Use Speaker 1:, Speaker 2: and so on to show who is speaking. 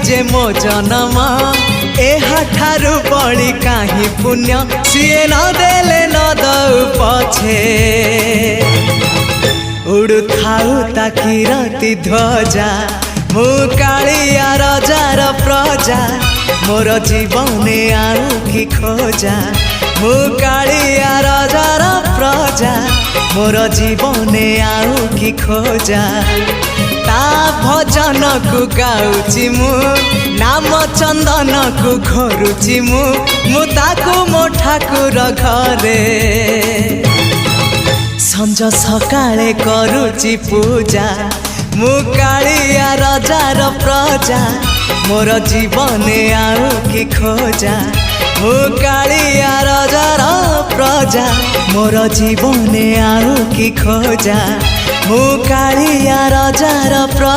Speaker 1: जे मो जनम एहा ठारु बड़ी काहि पुण्य सिए न देले न दउ पछे उड़ु थाउ ताकि रति ध्वजा मु कालिया रजार प्रजा मोर जीवने आउ कि खोजा मु कालिया रजार प्रजा मोर जीवने आउ कि खोजा ता भजन को गाउची मु नाम चंदन को घरुची मु ताकू मो ठाकुर घरे संज सकाळे करूची पूजा मु कालिया रजार प्रजा मोर जीवने आउ कि खोजा मु कालिया रजार प्रजा मोर जीवने आउ कि खोजा मु कालिया रजार प्रजा।